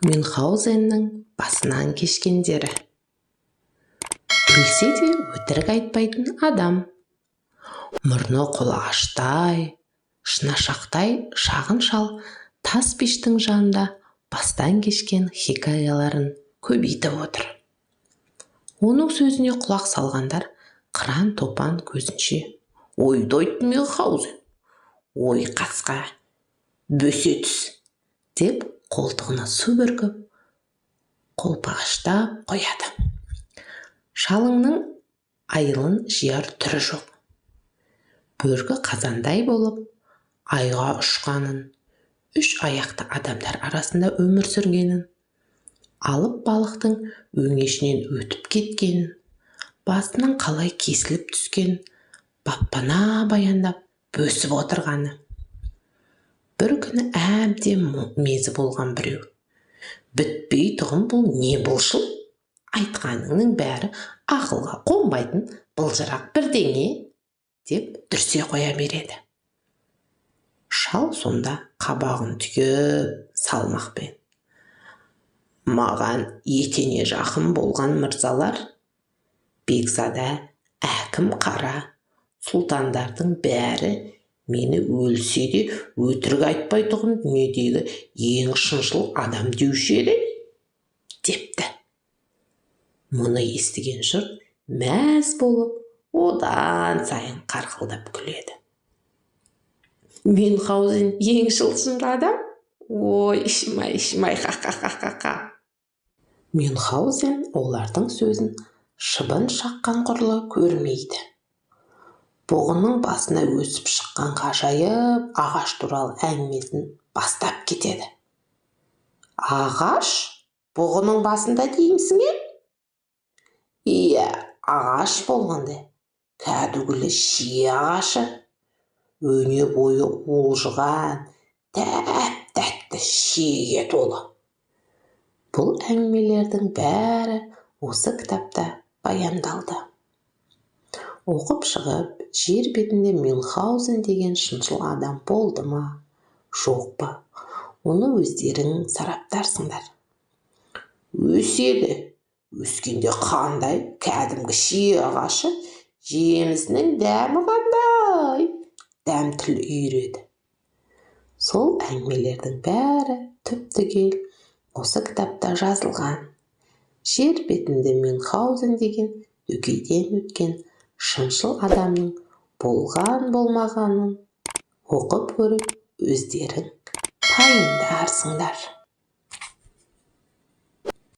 Мюнхгаузеннің басынан кешкендері. Өлсе де өтірік айтпайтын адам. Мұрны қолағаштай, шынашақтай шағын шал тас пештің жанында бастан кешкен хикаяларын көбейтіп отыр. Оның сөзіне құлақ салғандар қыран топан көзінше: «Ой, дойт Мюнхгаузен, ой қасқа, бөсе түс!» деп қолтығына су бүркіп, қолпағаштап қояды. Шалыңның айылын жияр түрі жоқ. Бөркі қазандай болып, айға ұшқанын, үш аяқты адамдар арасында өмір сүргенін, алып балықтың өңешінен өтіп кеткенін, басының қалай кесіліп түскен, баппана баяндап бөсіп отырғаны. Бір күні әбден мезі болған біреу: «Бітпей тұғын, бұл не бұлшыл? Айтқаныңның бәрі ақылға қонбайтын былжырақ бірдеңе», деп дүрсе қоя береді. Шал сонда қабағын түйіп салмақпен: «Маған етене жақын болған мырзалар, бекзада, әкім қара, сұлтандардың бәрі мені өлсе де өтірік айтпай тұғын дүниедегі ең шыншыл адам деуші еді», депті. Мұны естіген жұрт мәз болып, одан сайын қарқылдап күледі. «Мюнхгаузен ең шыншыл адам? Ой, шымай, ха-ха-ха-ха-ха!» Мюнхгаузен олардың сөзін шыбын шаққан құрлы көрмейді. Бұғының басына өсіп шыққан ғажайып ағаш туралы әңгімесін бастап кетеді. «Ағаш? Бұғының басында деймісің е?» «Иә, ағаш болғанда, кәдугілі шие ағашы, өне бойы уылжыған, тәп-тәтті шиеге толы». Бұл әңгімелердің бәрі осы кітапта баяндалды. Оқып шығып, жер бетінде Мюнхгаузен деген шыншыл адам болды ма, жоқ па, оны өздерің сараптарсыңдар. Өседі, өскенде қандай кәдімгі шие ағашы, жемісінің дәмі қандай, дәм тіл үйіреді. Сол әңгімелердің бәрі түп-түгел осы кітапта жазылған. Жер бетінде Мюнхгаузен деген дөкейден өткен шыншыл адамның болған-болмағанын оқып көріп, өздерің пайымдарсыңдар.